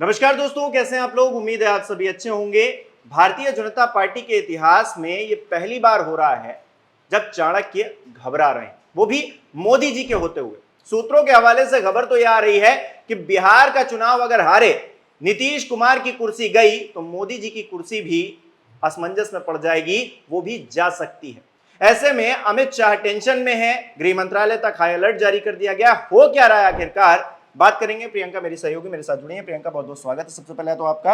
नमस्कार दोस्तों, कैसे हैं आप लोग। उम्मीद है आप सभी अच्छे होंगे। भारतीय जनता पार्टी के इतिहास में ये पहली बार हो रहा है जब चाणक्य घबरा रहे हैं, वो भी मोदी जी के होते हुए। सूत्रों के हवाले से खबर तो यह आ रही है कि बिहार का चुनाव अगर हारे नीतीश कुमार की कुर्सी गई तो मोदी जी की कुर्सी भी असमंजस में पड़ जाएगी, वो भी जा सकती है। ऐसे में अमित शाह टेंशन में है, गृह मंत्रालय तक हाई अलर्ट जारी कर दिया गया। हो क्या रहा है आखिरकार, बात करेंगे। प्रियंका मेरी सहयोगी मेरे साथ जुड़ी है। प्रियंका, बहुत बहुत स्वागत है। सबसे पहले तो आपका,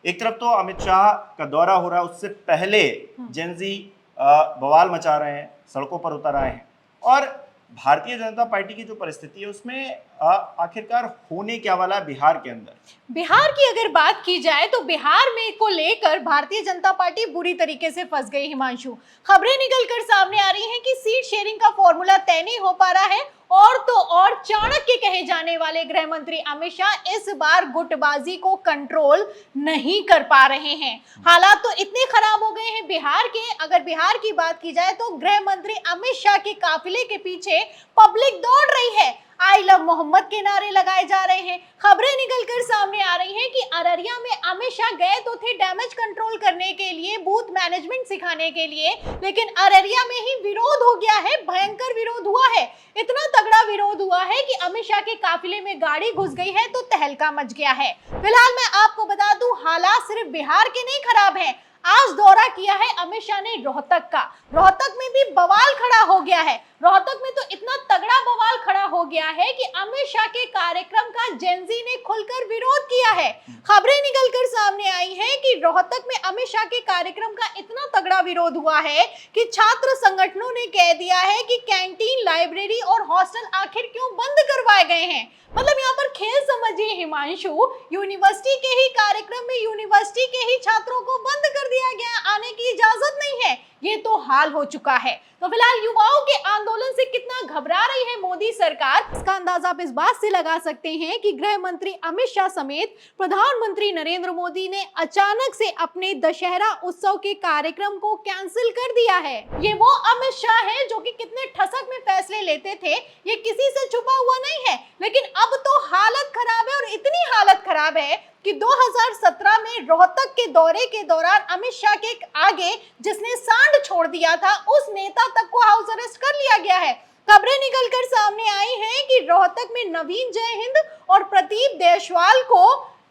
एक तरफ तो अमित शाह का दौरा हो रहा है, उससे पहले जेनजी बवाल मचा रहे हैं, सड़कों पर उतर आए हैं, और भारतीय जनता पार्टी की जो परिस्थिति है उसमें आखिरकार होने क्या वाला है बिहार के अंदर। बिहार की अगर बात की जाए तो बिहार में को लेकर भारतीय जनता पार्टी बुरी तरीके से फंस गई। हिमांशु, खबरें निकलकर सामने आ रही हैं कि सीट शेयरिंग का फॉर्मूला तय नहीं हो पा रहा है, और तो और चाणक्य कहे जाने वाले गृह मंत्री अमित शाह इस बार गुटबाजी को कंट्रोल नहीं कर पा रहे हैं। हालात तो इतने खराब हो गए हैं बिहार के। अगर बिहार की बात की जाए तो गृह मंत्री अमित शाह के काफिले के पीछे पब्लिक दौड़ रही है। आई लव मोहम्मद के नारे लगाए जा रहे हैं। खबरें निकलकर सामने आ रही हैं कि अररिया में अमित शाह गए तो थे डैमेज कंट्रोल करने के लिए, बूथ मैनेजमेंट सिखाने के लिए, लेकिन अररिया में ही विरोध हो गया है। भयंकर विरोध हुआ है, इतना तगड़ा विरोध हुआ है कि अमित शाह के काफिले में गाड़ी घुस गई है तो तहलका मच गया है। फिलहाल मैं आपको बता दूं, हालात सिर्फ बिहार के नहीं खराब हैं। आज दौरा किया है अमित शाह ने रोहतक का। रोहतक में भी बवाल खड़ा हो गया है। रोहतक में तो इतना तगड़ा बवाल खड़ा हो गया है कि अमित शाह के कार्यक्रम का जेनजी ने खुलकर विरोध किया है। खबरें निकलकर सामने आई हैं कि रोहतक में अमित शाह के कार्यक्रम का इतना तगड़ा विरोध हुआ है कि छात्र संगठनों ने कह दिया है कि कैंटीन, लाइब्रेरी और हॉस्टल आखिर क्यों बंद करवाए गए हैं। मतलब यहाँ पर खेल समझिए हिमांशु, यूनिवर्सिटी के ही कार्यक्रम में यूनिवर्सिटी के ही छात्रों को बंद कर दिया गया, आने की इजाजत नहीं है। ये तो हाल हो चुका है। तो फिलहाल युवाओं के आंदोलन से कितना घबरा रही है मोदी सरकार, इसका अंदाजा आप इस बात से लगा सकते हैं कि गृह मंत्री अमित शाह समेत प्रधानमंत्री नरेंद्र मोदी ने अचानक से अपने दशहरा उत्सव के कार्यक्रम को कैंसिल कर दिया है। ये वो अमित शाह है जो कि कितने ठसक में फैसले लेते थे, ये किसी से छुपा हुआ नहीं है। लेकिन अब तो हालत खराब है, और इतनी हालत खराब है कि 2017 में रोहतक के दौरे के दौरान अमित शाह के आगे जिसने सांड छोड़ दिया था, उस नेता तक को हाउस अरेस्ट कर लिया गया है। खबरें निकलकर सामने आई हैं कि रोहतक में नवीन जय हिंद और प्रदीप देशवाल को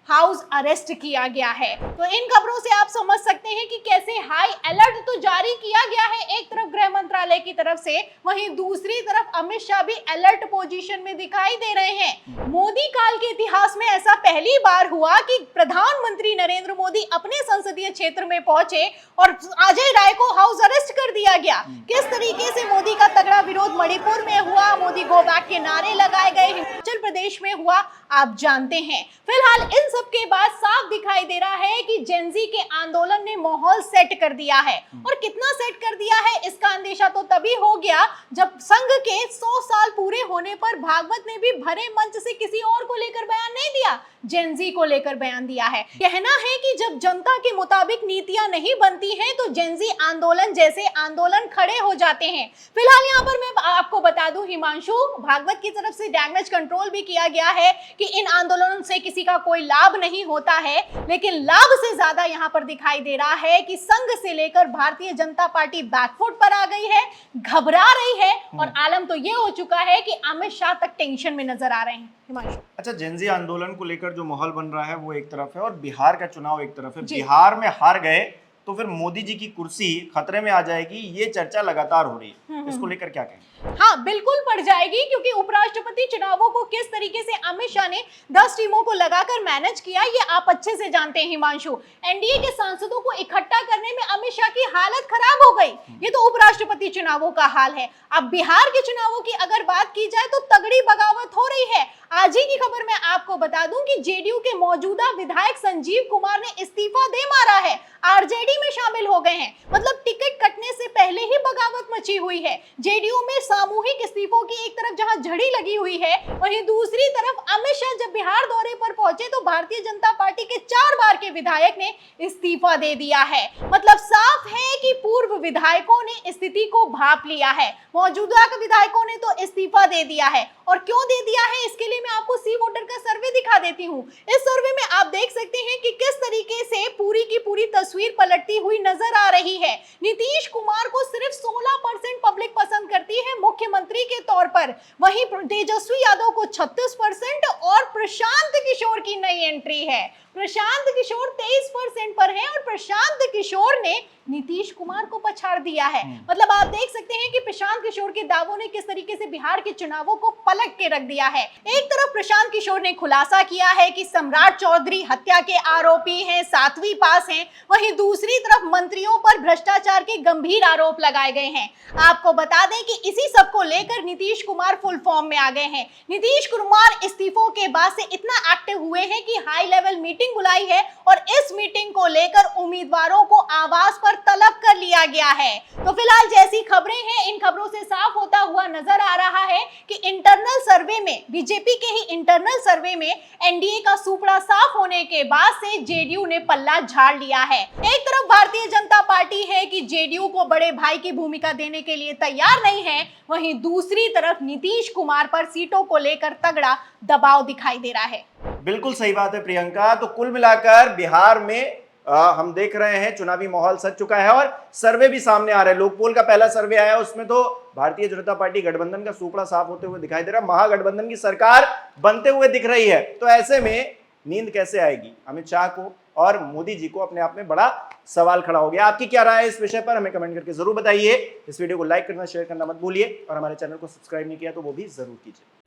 हाउस अरेस्ट किया गया है। तो इन खबरों से आप समझ सकते हैं कि कैसे हाई अलर्ट तो जारी किया गया है एक तरफ गृह मंत्रालय की तरफ से, वहीं दूसरी तरफ अमित शाह भी अलर्ट पोजीशन में दिखाई दे रहे हैं। मोदी काल के इतिहास में ऐसा पहली बार हुआ कि प्रधानमंत्री नरेंद्र मोदी अपने संसदीय क्षेत्र में पहुंचे और अजय राय को हाउस अरेस्ट कर दिया गया। किस तरीके से मोदी का तगड़ा विरोध मणिपुर में हुआ, मोदी गो बैक के नारे लगाए गए, हिमाचल प्रदेश में हुआ, आप जानते हैं। फिलहाल इन सबके बाद साफ दिखाई दे रहा है कि जेनजी के आंदोलन ने माहौल सेट कर दिया है। और कितना सेट कर दिया है इसका अंदेशा तो तभी हो गया जब संघ के 100 साल पूरे होने पर भागवत ने भी भरे मंच से किसी और को लेकर बयान नहीं दिया, जेनजी को लेकर बयान दिया है। कहना है कि जब जनता के मुताबिक नीतियां नहीं बनती हैं तो जेनजी आंदोलन जैसे आंदोलन खड़े हो जाते हैं। फिलहाल यहाँ पर मैं आपको बता दूं हिमांशु, भागवत की तरफ से डैमेज कंट्रोल भी किया गया है कि इन आंदोलनों से किसी का कोई लाभ नहीं होता है, लेकिन लाभ से ज्यादा यहाँ पर दिखाई दे रहा है कि संघ से लेकर भारतीय जनता पार्टी बैकफुट पर आ गई है, घबरा रही है, और आलम तो ये हो चुका है कि अमित शाह तक टेंशन में नजर आ रहे हैं। हिमांशु, अच्छा, जेनजी आंदोलन को लेकर जो माहौल बन रहा है वो एक तरफ है, और बिहार का चुनाव एक तरफ है। बिहार में हार गए तो फिर मोदी जी की कुर्सी खतरे में आ जाएगी, ये चर्चा लगातार हो रही है। इसको लेकर क्या कहें? हाँ, बिल्कुल पड़ जाएगी, क्योंकि उपराष्ट्रपति चुनावों को किस तरीके से अमित शाह ने 10 टीमों को लगाकर मैनेज किया, ये आप अच्छे से जानते हैं हिमांशु। एनडीए के सांसदों को इकट्ठा करने में अमित शाह की हालत खराब हो गई। ये तो उपराष्ट्रपति चुनावों का हाल है। अब बिहार के चुनावों की अगर बात की जाए तो तगड़ी बगावत हो रही है। आज ही की खबर मैं आपको बता दूं कि जेडीयू के मौजूदा विधायक संजीव कुमार ने इस्तीफा दे मारा है, आरजेडी में शामिल हो गए हैं। मतलब टिकट कटने से पहले ही बगावत मची हुई है। जेडीयू में सामूहिक इस्तीफों की एक तरफ जहां झड़ी लगी हुई है, वहीं दूसरी तरफ अमित शाह जब बिहार दौरे पर पहुंचे तो भारतीय जनता पार्टी के 4 बार के विधायक ने इस्तीफा दे दिया है। मतलब साफ है कि पूर्व विधायकों ने स्थिति को भांप लिया है, मौजूदा विधायकों ने तो इस्तीफा दे दिया है। और क्यों दे दिया है, इसके लिए मैं आपको सी वोटर का सर्वे दिखा दिखा देती हूँ। इस सर्वे में आप देख सकते हैं कि किस तरीके से पूरी की पूरी तस्वीर पलटती हुई नजर आ रही है। नीतीश कुमार को सिर्फ 16% पब्लिक पसंद करती है मुख्यमंत्री के तौर पर, वहीं तेजस्वी यादव को 36% और प्रशांत किशोर की नई एंट्री है। प्रशांत किशोर 23% पर है और प्रशांत किशोर ने नीतीश कुमार को पछाड़ दिया है। मतलब आप देख सकते हैं कि प्रशांत किशोर के दावों ने किस तरीके से बिहार के चुनावों को पलट के रख दिया है। एक तरफ प्रशांत किशोर ने खुलासा किया है कि सम्राट चौधरी हत्या के आरोपी हैं, 7वीं पास हैं, वहीं दूसरी तरफ मंत्रियों पर भ्रष्टाचार के गंभीर आरोप लगाए गए हैं। आपको बता दें कि इसी सब को लेकर नीतीश कुमार फुल फॉर्म में आ गए हैं। नीतीश कुमार इस्तीफों के बाद से इतना एक्टिव हुए हैं कि हाई लेवल मीटिंग बुलाई है और इस मीटिंग को लेकर उम्मीदवारों को आवाज पर तलब कर लिया गया है। तो फिलहाल जैसी खबरें हैं, इन खबरों से साफ होता हुआ नजर आ रहा है कि इंटरनल सर्वे में, बीजेपी के ही इंटरनल सर्वे में एनडीए का सुपड़ा साफ होने के बाद से जेडीयू ने पल्ला झाड़ लिया है। एक तरफ भारतीय जनता पार्टी है कि जेडीयू को बड़े भाई की भूमिका देने के लिए तैयार नहीं है, वहीं दूसरी तरफ नीतीश कुमार पर सीटों को लेकर तगड़ा दबाव दिखाई दे रहा है। बिल्कुल सही बात है प्रियंका। तो कुल मिलाकर बिहार में हम देख रहे हैं चुनावी माहौल सज चुका है और सर्वे भी सामने आ रहे हैं। लोकपोल का पहला सर्वे आया, उसमें तो भारतीय जनता पार्टी गठबंधन का सुपड़ा साफ होते हुए दिखाई दे रहा है, महागठबंधन की सरकार बनते हुए दिख रही है। तो ऐसे में नींद कैसे आएगी अमित शाह को और मोदी जी को, अपने आप में बड़ा सवाल खड़ा हो गया। आपकी क्या राय है इस विषय पर, हमें कमेंट करके जरूर बताइए। इस वीडियो को लाइक करना, शेयर करना मत भूलिए और हमारे चैनल को सब्सक्राइब नहीं किया तो वो भी जरूर कीजिए।